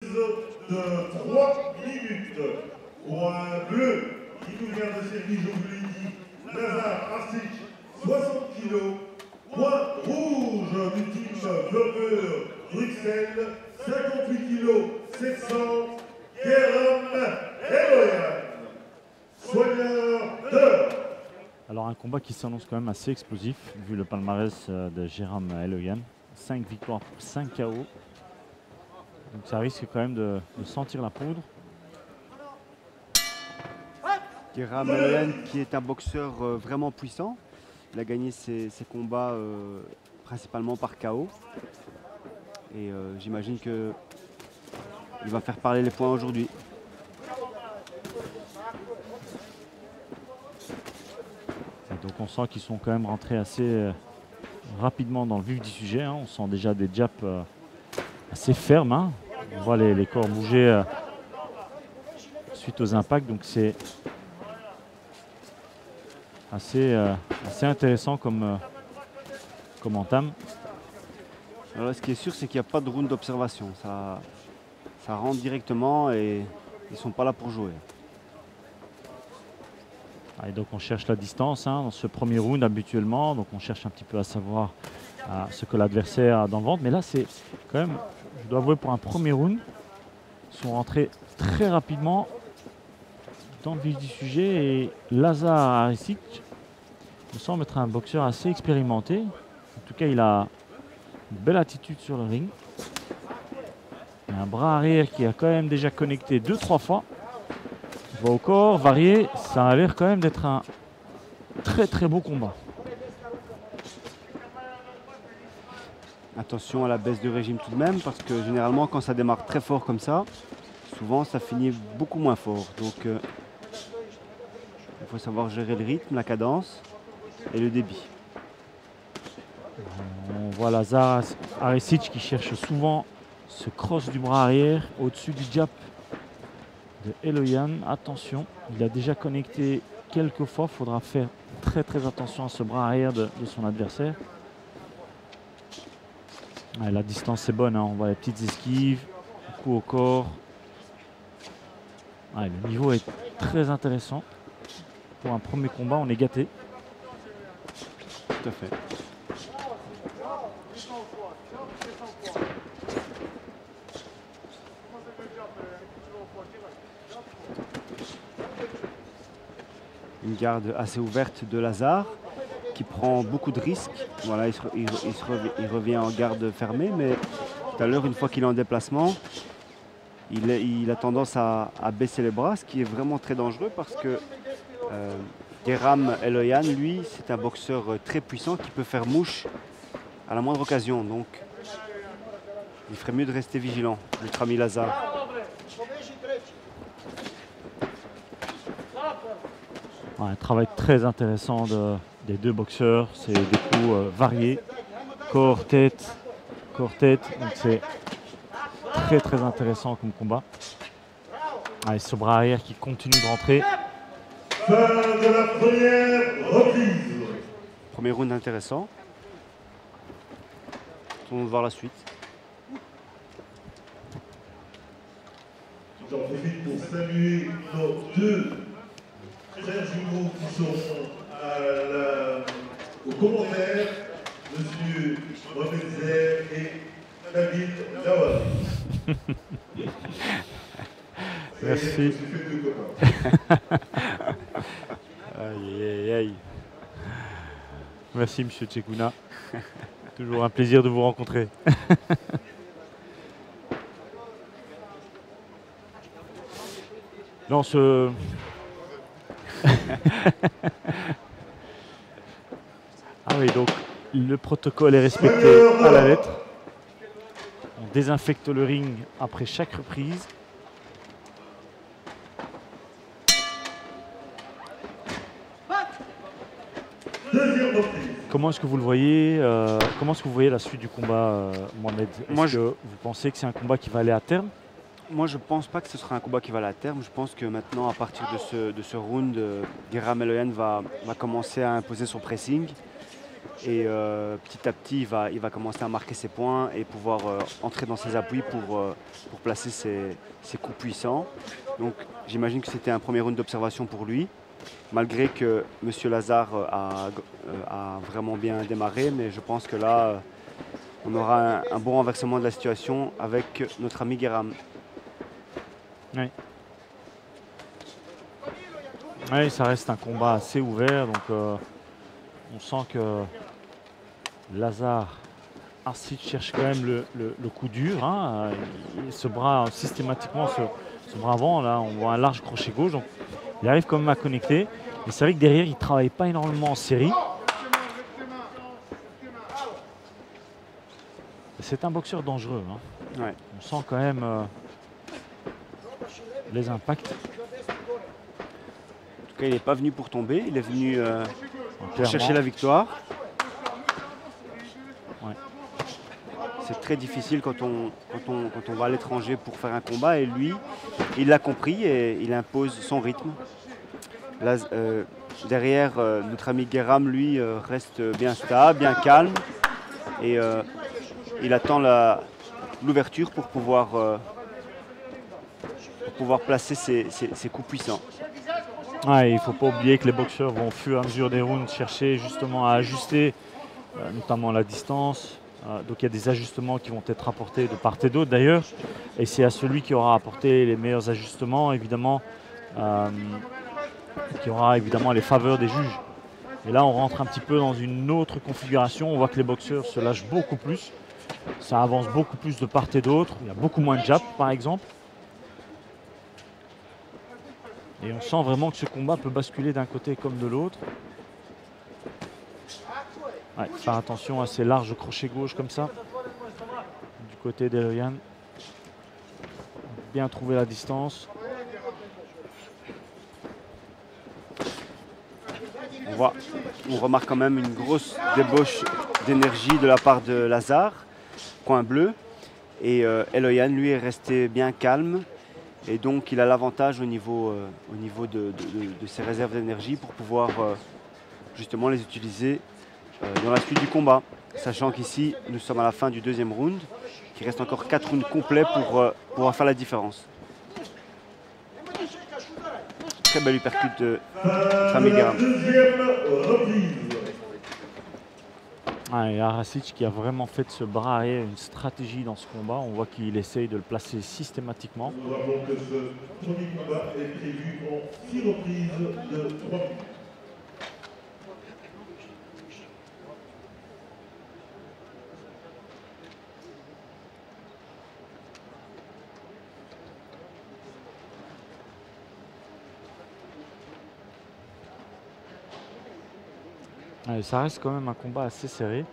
de 3 minutes. Point bleu, qui nous vient de servir, je vous l'ai dit, Lazar Arsic, 60 kg. Point rouge du team Vleuber Bruxelles, 58 kg 700, Guéram Eloyan, soigneur d'heure. Alors un combat qui s'annonce quand même assez explosif, vu le palmarès de Guéram Eloyan. 5 victoires pour 5 KO. Donc ça risque quand même de sentir la poudre. Guéram Eloyan qui est un boxeur vraiment puissant. Il a gagné ses combats principalement par KO. Et j'imagine qu'il va faire parler les points aujourd'hui. Donc on sent qu'ils sont quand même rentrés assez rapidement dans le vif du sujet. Hein. On sent déjà des japs assez fermes. Hein. On voit les corps bouger suite aux impacts. Donc c'est assez intéressant comme entame. Alors là, ce qui est sûr, c'est qu'il n'y a pas de round d'observation. Ça rentre directement et ils ne sont pas là pour jouer. Et donc on cherche la distance hein, dans ce premier round habituellement. Donc on cherche un petit peu à savoir ce que l'adversaire a dans le ventre. Mais là, c'est quand même, je dois avouer, pour un premier round, ils sont rentrés très rapidement dans le vif du sujet. Et Lazar Arsic me semble être un boxeur assez expérimenté. En tout cas, il a une belle attitude sur le ring. Il a un bras arrière qui a quand même déjà connecté 2-3 fois. Il va au corps, varié. Ça a l'air quand même d'être un très très beau combat. Attention à la baisse de régime tout de même, parce que généralement quand ça démarre très fort comme ça, souvent ça finit beaucoup moins fort. Donc il faut savoir gérer le rythme, la cadence et le débit. On voit Lazar Arsic qui cherche souvent ce cross du bras arrière au-dessus du jab de Eloyan. Attention, il a déjà connecté quelques fois. Il faudra faire très très attention à ce bras arrière de son adversaire. Ouais, la distance est bonne, hein. On voit les petites esquives, le coup au corps. Ouais, le niveau est très intéressant. Pour un premier combat, on est gâté. Tout à fait. Une garde assez ouverte de Lazar qui prend beaucoup de risques. Voilà, il revient en garde fermée, mais tout à l'heure, une fois qu'il est en déplacement, il a tendance à baisser les bras, ce qui est vraiment très dangereux parce que Guéram Eloyan, lui, c'est un boxeur très puissant qui peut faire mouche à la moindre occasion. Donc, il ferait mieux de rester vigilant, notre ami Lazar. Ouais, un travail très intéressant des deux boxeurs. C'est des coups variés. Corps, tête. Donc c'est très très intéressant comme combat. Allez, ce bras arrière qui continue de rentrer. Fin de la première reprise. Premier round intéressant. On va voir la suite. J'en profite pour saluer nos deux frères jumeaux qui sont aux commentaires, M. Mohamed Zer et Nabil Lawal. Merci. Aïe, aïe, aïe. Merci Monsieur Tchekouna. Toujours un plaisir de vous rencontrer. Non, ce... Ah oui, donc le protocole est respecté à la lettre. On désinfecte le ring après chaque reprise. Deuxième reprise. Comment est-ce que vous le voyez comment est-ce que vous voyez la suite du combat, Mohamed? Est-ce que vous pensez que c'est un combat qui va aller à terme? Moi, je ne pense pas que ce sera un combat qui va aller à terme. Je pense que maintenant, à partir de ce round, Guéram Eloyan va commencer à imposer son pressing. Et petit à petit, il va commencer à marquer ses points et pouvoir entrer dans ses appuis pour placer ses coups puissants. Donc j'imagine que c'était un premier round d'observation pour lui, malgré que M. Lazare a vraiment bien démarré. Mais je pense que là, on aura un bon renversement de la situation avec notre ami Guéram. Oui. Oui, ça reste un combat assez ouvert, donc on sent que Lazare Arsic cherche quand même le coup dur. Hein. Il se bras systématiquement ce bras avant. Là, on voit un large crochet gauche, donc il arrive quand même à connecter. Mais c'est vrai que derrière, il ne travaille pas énormément en série. C'est un boxeur dangereux. Hein. Ouais. On sent quand même les impacts. En tout cas, il n'est pas venu pour tomber, il est venu pour chercher Clairement. la victoire. Ouais. C'est très difficile quand on va à l'étranger pour faire un combat, et lui, il l'a compris et il impose son rythme. Là, derrière, notre ami Guéram, lui, reste bien stable, bien calme, et il attend l'ouverture pour pouvoir placer ses coups puissants. Ouais, il ne faut pas oublier que les boxeurs vont au fur et à mesure des rounds chercher justement à ajuster notamment la distance. Donc il y a des ajustements qui vont être apportés de part et d'autre d'ailleurs. Et c'est à celui qui aura apporté les meilleurs ajustements, évidemment, qui aura évidemment les faveurs des juges. Et là, on rentre un petit peu dans une autre configuration. On voit que les boxeurs se lâchent beaucoup plus. Ça avance beaucoup plus de part et d'autre. Il y a beaucoup moins de jab, par exemple. Et on sent vraiment que ce combat peut basculer d'un côté comme de l'autre. Ouais, faire attention à ces larges crochets gauche comme ça. Du côté d'Eloyan. Bien trouver la distance. On remarque quand même une grosse débauche d'énergie de la part de Lazare, coin bleu. Et Eloyan, lui, est resté bien calme. Et donc, il a l'avantage au niveau de ses réserves d'énergie pour pouvoir justement les utiliser dans la suite du combat. Sachant qu'ici, nous sommes à la fin du deuxième round, qu'il reste encore 4 rounds complets pour pouvoir faire la différence. Très belle uppercut de Rami Guéram. Et Arasic qui a vraiment fait de ce bras arrière une stratégie dans ce combat. On voit qu'il essaye de le placer systématiquement. Nous rappelons que ce premier combat est prévu en 6 reprises de 3 minutes. Ouais, ça reste quand même un combat assez serré.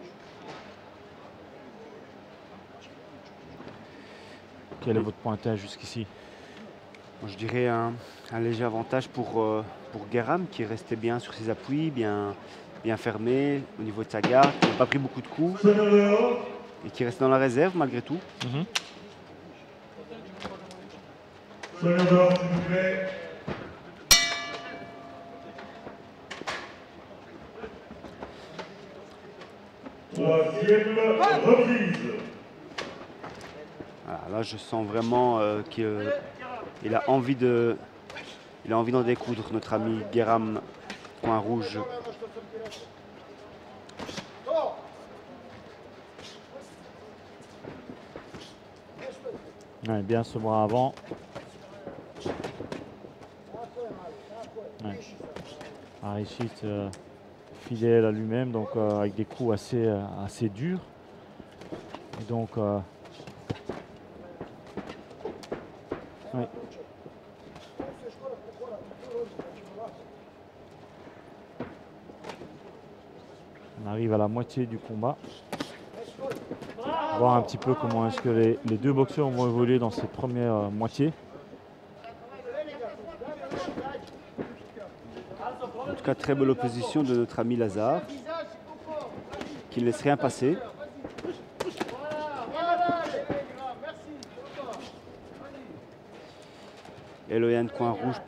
Quel est votre pointage jusqu'ici? Je dirais un léger avantage pour Guéram, qui restait bien sur ses appuis, bien fermé au niveau de sa garde, qui n'a pas pris beaucoup de coups et qui reste dans la réserve malgré tout. Soyons dehors, s'il vous plaît. Troisième reprise. Voilà, là, je sens vraiment qu'il a envie d'en découdre, notre ami Guéram, coin rouge. Ouais, bien ce bras avant. Ouais. Arishit fidèle à lui-même, donc avec des coups assez durs. Et donc, ouais. On arrive à la moitié du combat. Voir un petit peu comment est-ce que les deux boxeurs vont évoluer dans cette première moitié. En tout cas, très belle opposition de notre ami Lazare, qui ne laisse rien passer. Eloyan, coin rouge,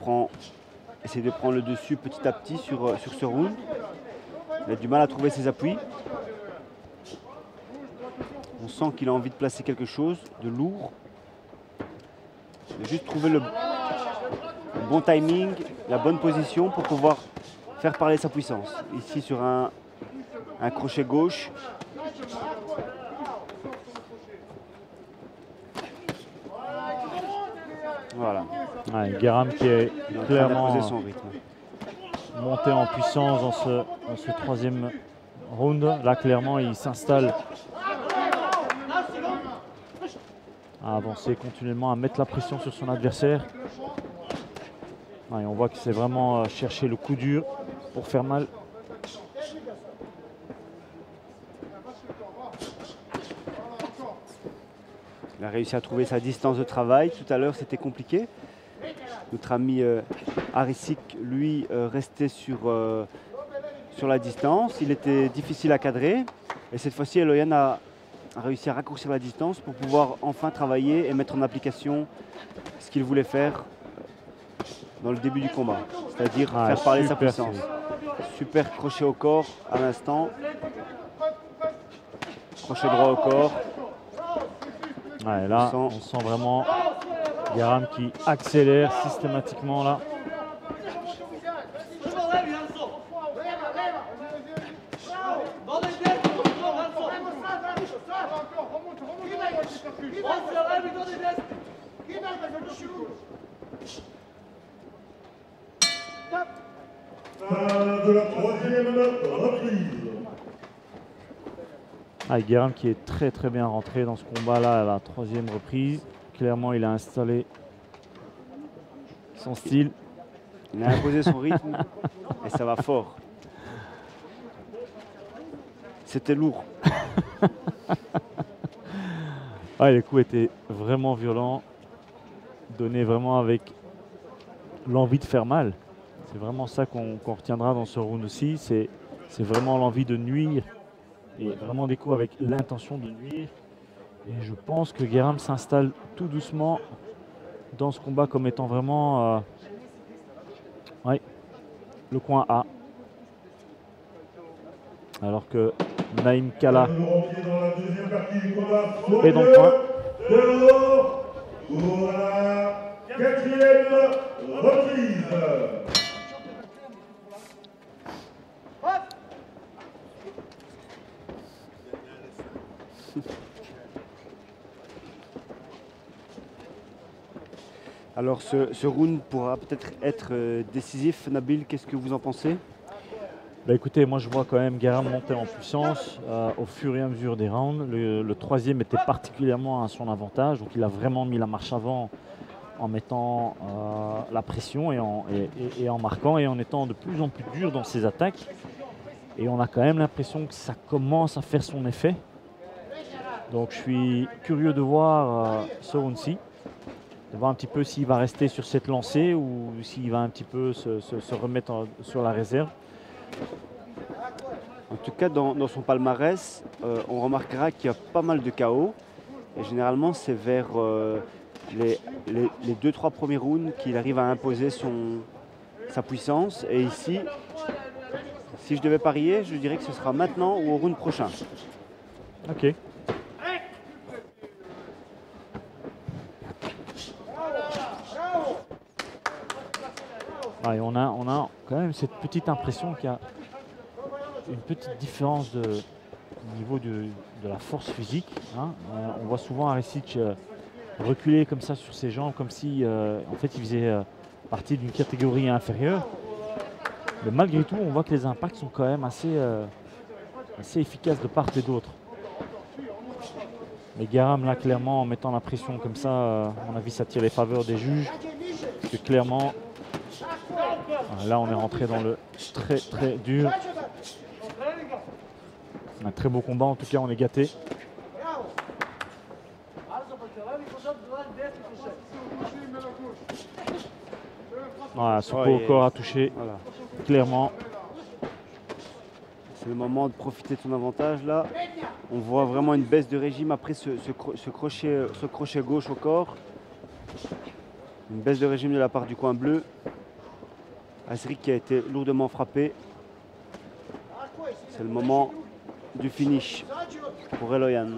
essaie de prendre le dessus petit à petit sur ce round. Il a du mal à trouver ses appuis. On sent qu'il a envie de placer quelque chose de lourd. Il a juste trouver le bon timing, la bonne position pour pouvoir faire parler sa puissance. Ici sur un crochet gauche. Voilà. Ouais, Guéram qui est Il est en train clairement d'imposer son rythme. monté en puissance dans ce troisième round. Là, clairement, il s'installe à avancer continuellement, à mettre la pression sur son adversaire. Ouais, on voit que c'est vraiment chercher le coup dur pour faire mal. Il a réussi à trouver sa distance de travail. Tout à l'heure, c'était compliqué. Notre ami Harisic, lui, restait sur la distance. Il était difficile à cadrer. Et cette fois-ci, Eloyan a réussi à raccourcir la distance pour pouvoir enfin travailler et mettre en application ce qu'il voulait faire dans le début du combat. C'est-à-dire faire parler sa puissance. Super crochet au corps à l'instant. Crochet droit au corps. Ouais, là, on sent vraiment Guéram qui accélère systématiquement là. De la troisième reprise. Ah, Guéram qui est très très bien rentré dans ce combat là à la troisième reprise. Clairement, il a installé son style. Il a imposé son rythme et ça va fort. C'était lourd. Ouais, les coups étaient vraiment violents, donnés vraiment avec l'envie de faire mal. C'est vraiment ça qu'on retiendra dans ce round aussi. C'est vraiment l'envie de nuire et vraiment des coups avec l'intention de nuire. Et je pense que Guéram s'installe tout doucement dans ce combat comme étant vraiment ouais, le coin A. Alors que Naïm Kala est dans le coin. Pour la quatrième reprise. Alors ce round pourra peut-être être décisif. Nabil, qu'est-ce que vous en pensez? Bah écoutez, moi je vois quand même Guéram monter en puissance au fur et à mesure des rounds. Le troisième était particulièrement à son avantage, donc il a vraiment mis la marche avant en mettant la pression et en marquant et en étant de plus en plus dur dans ses attaques. Et on a quand même l'impression que ça commence à faire son effet. Donc je suis curieux de voir ce round-ci, de voir un petit peu s'il va rester sur cette lancée ou s'il va un petit peu se remettre sur la réserve. En tout cas, dans son palmarès, on remarquera qu'il y a pas mal de KO. Et généralement, c'est vers les 2-3 premiers rounds qu'il arrive à imposer sa puissance. Et ici, si je devais parier, je dirais que ce sera maintenant ou au round prochain. Ok. Et on a quand même cette petite impression qu'il y a une petite différence au niveau de la force physique. Hein. On voit souvent Harisic reculer comme ça sur ses jambes, comme si en fait il faisait partie d'une catégorie inférieure. Mais malgré tout, on voit que les impacts sont quand même assez efficaces de part et d'autre. Mais Guéram là clairement en mettant la pression comme ça, à mon avis ça tire les faveurs des juges. Parce que clairement, là on est rentré dans le très très dur. Un très beau combat en tout cas, on est gâté. Voilà, ce coup au corps à toucher, Voilà. clairement. C'est le moment de profiter de son avantage là. On voit vraiment une baisse de régime après ce crochet gauche au corps. Une baisse de régime de la part du coin bleu. Harisic qui a été lourdement frappé. C'est le moment du finish pour Eloyan.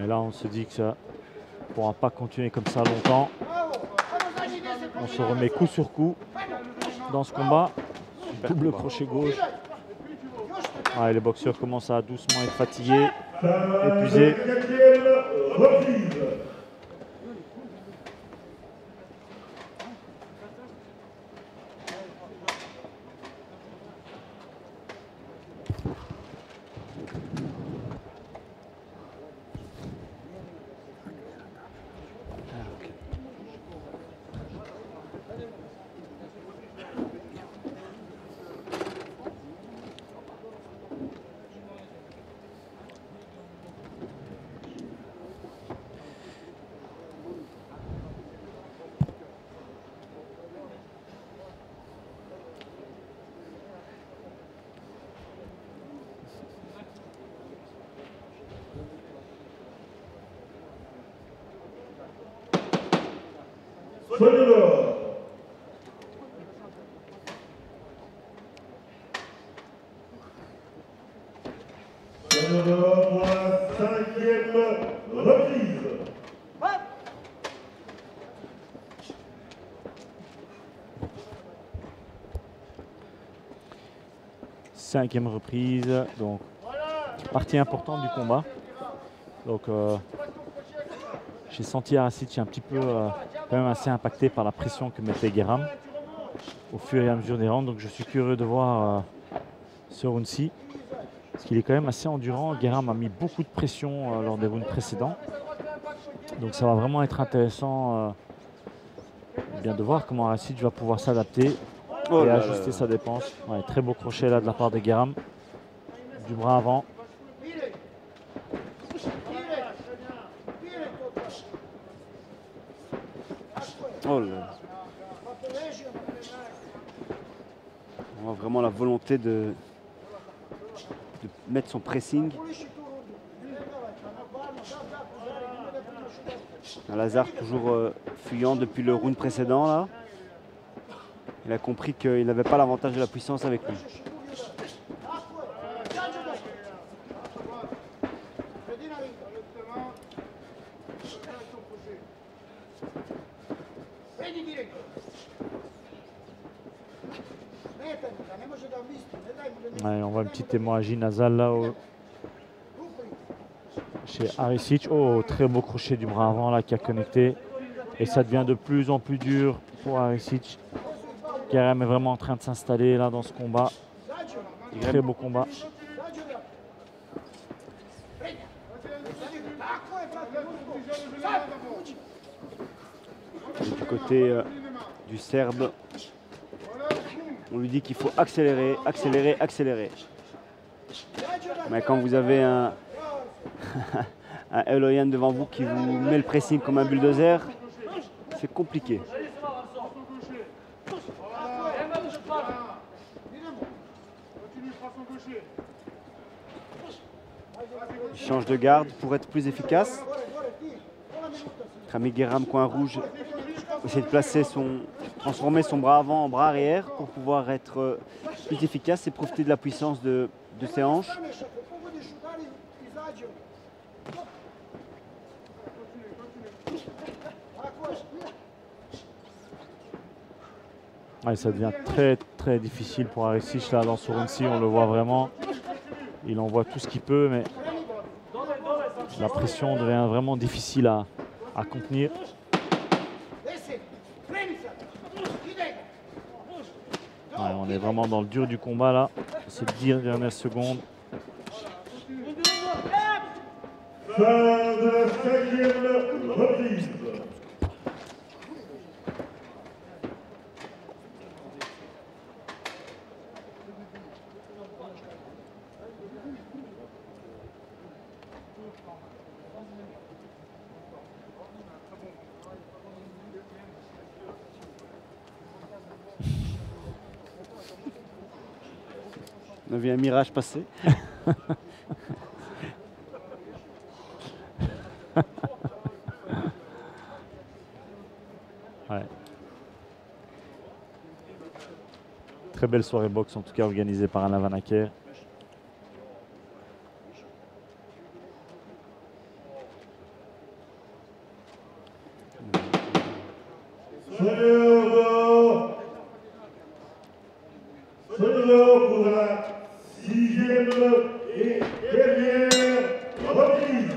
Et là, on se dit que ça ne pourra pas continuer comme ça longtemps. On se remet coup sur coup dans ce combat. Double crochet gauche. Les boxeurs commencent à doucement être fatigués, épuisés. Pour la 5e reprise. Cinquième reprise, donc partie importante du combat. Donc j'ai senti Arasic un petit peu quand même assez impacté par la pression que mettait Guéram au fur et à mesure des rounds. Donc je suis curieux de voir ce round-ci. Parce qu'il est quand même assez endurant. Guéram a mis beaucoup de pression lors des rounds précédents. Donc ça va vraiment être intéressant bien de voir comment Arasic va pouvoir s'adapter et ajuster sa dépense. Ouais, très beau crochet là de la part de Guéram. Du bras avant. Oh là. On voit vraiment la volonté de mettre son pressing. Lazare toujours fuyant depuis le round précédent là. Il a compris qu'il n'avait pas l'avantage de la puissance avec lui. Ouais, on voit une petite hémorragie nasale là chez Arisic. Oh, très beau crochet du bras avant là qui a connecté. Et ça devient de plus en plus dur pour Arisic. Guéram est vraiment en train de s'installer là dans ce combat. Très beau combat. Et du côté du Serbe, on lui dit qu'il faut accélérer, accélérer, accélérer. Mais quand vous avez un Eloyan devant vous qui vous met le pressing comme un bulldozer, c'est compliqué. Il change de garde pour être plus efficace. Rami Guéram, coin rouge, essaie de placer transformer son bras avant en bras arrière pour pouvoir être plus efficace et profiter de la puissance de ses hanches. Ouais, ça devient très très difficile pour Arisic là dans ce round-ci, on le voit vraiment. Il envoie tout ce qu'il peut, mais la pression devient vraiment difficile à contenir. Ouais, on est vraiment dans le dur du combat là, ces 10 dernières secondes. Fin de la 5e reprise. On a vu un mirage passer. Ouais. Très belle soirée boxe en tout cas organisée par Alain Van Acker. Sonneur pour la 6e et dernière reprise.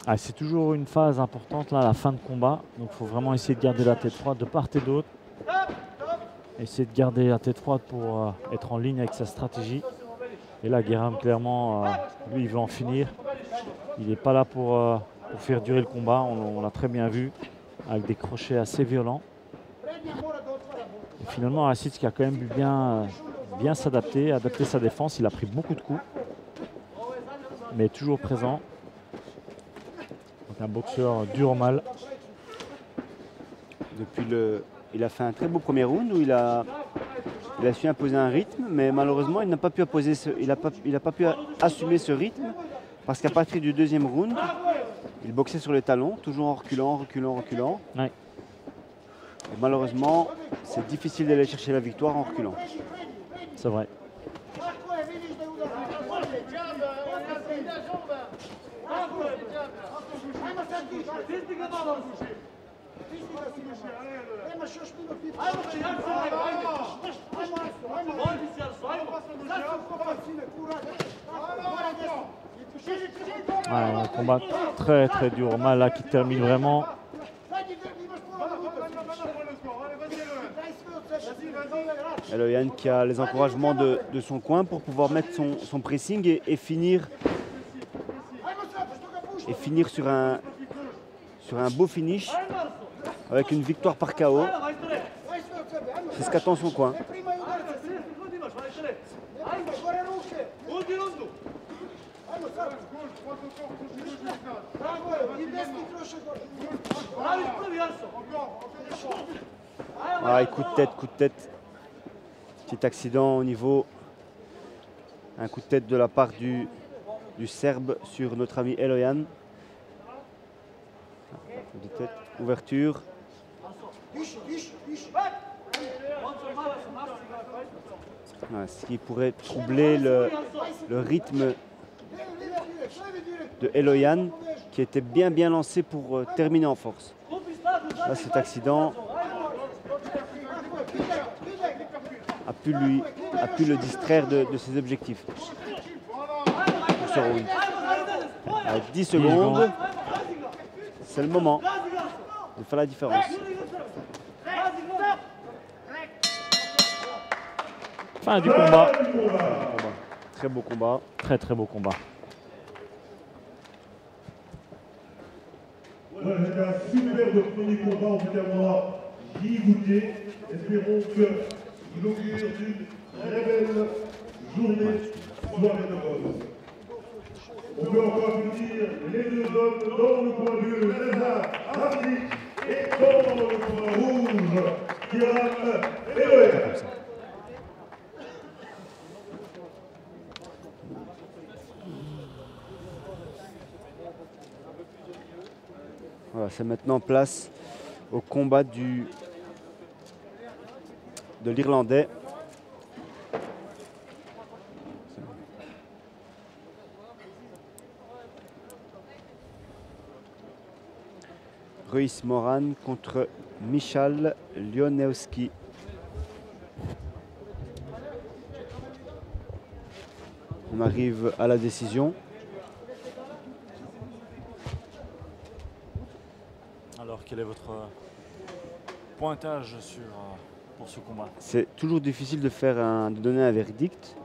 Ah, c'est toujours une phase importante là, à la fin de combat. Donc il faut vraiment essayer de garder la tête froide de part et d'autre. Essayer de garder la tête froide pour être en ligne avec sa stratégie. Et là, Guéram, clairement, lui, il veut en finir. Il n'est pas là pour faire durer le combat. On l'a très bien vu, avec des crochets assez violents. Et finalement, Racic qui a quand même pu bien s'adapter, adapter sa défense. Il a pris beaucoup de coups, mais toujours présent. Donc un boxeur dur au mal. Il a fait un très beau premier round où il a su imposer un rythme, mais malheureusement, il n'a pas pu assumer ce rythme parce qu'à partir du deuxième round, il boxait sur les talons, toujours en reculant, reculant, reculant. Ouais. Et malheureusement, c'est difficile d'aller chercher la victoire en reculant. C'est vrai. Ouais, un combat très très dur au mal là qui termine vraiment. Eloyan qui a les encouragements de son coin pour pouvoir mettre son pressing et finir sur un beau finish avec une victoire par KO. C'est ce qu'attend son coin. Ah, coup de tête. Petit accident au niveau. Un coup de tête de la part du Serbe sur notre ami Eloyan. De tête, ouverture. Voilà, ce qui pourrait troubler le rythme de Eloyan qui était bien lancé pour terminer en force. Là, cet accident a pu le distraire de ses objectifs. Pour ce round. À 10 secondes, c'est le moment de faire la différence. Fin du combat. Très beau combat. Très très beau combat. Voilà, c'était un superbe premier combat, en tout cas moi, j'y goûtais. Espérons qu'il augure d'une très belle journée, soirée de boxe. On peut encore applaudir les deux hommes dans le coin bleu, Lazare Racic, et dans le coin rouge, Guéram Eloyan. Voilà, c'est maintenant place au combat de l'Irlandais. Ruiz Moran contre Michal Lionewski. On arrive à la décision. Alors quel est votre pointage pour ce combat? C'est toujours difficile de donner un verdict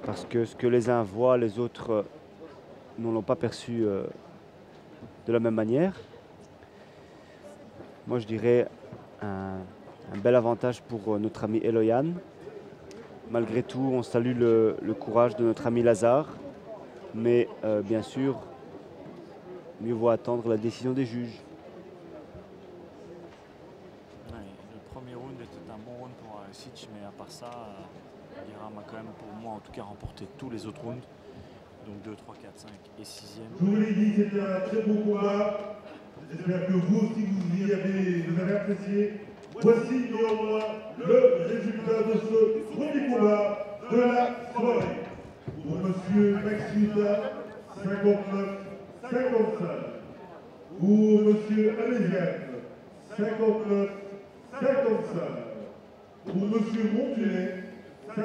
parce que ce que les uns voient, les autres ne l'ont pas perçu de la même manière. Moi, je dirais un bel avantage pour notre ami Eloyan. Malgré tout, on salue le courage de notre ami Lazare, mais bien sûr, mieux vaut attendre la décision des juges. Ouais, le premier round était un bon round pour Arisic, mais à part ça, Biram a quand même, pour moi en tout cas, remporté tous les autres rounds. Donc 2, 3, 4, 5 et 6e. Je vous l'ai dit, c'était un très beau combat. J'espère que vous aussi vous avez apprécié. Voici néanmoins le résultat de ce premier combat de la soirée. Pour monsieur Maxuda, 59-55. Pour monsieur Améziane, 59-55. Pour monsieur Montulet, 59-56.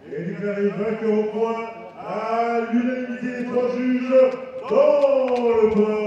Et déclaré vainqueur au point à l'unanimité des 3 juges dans le point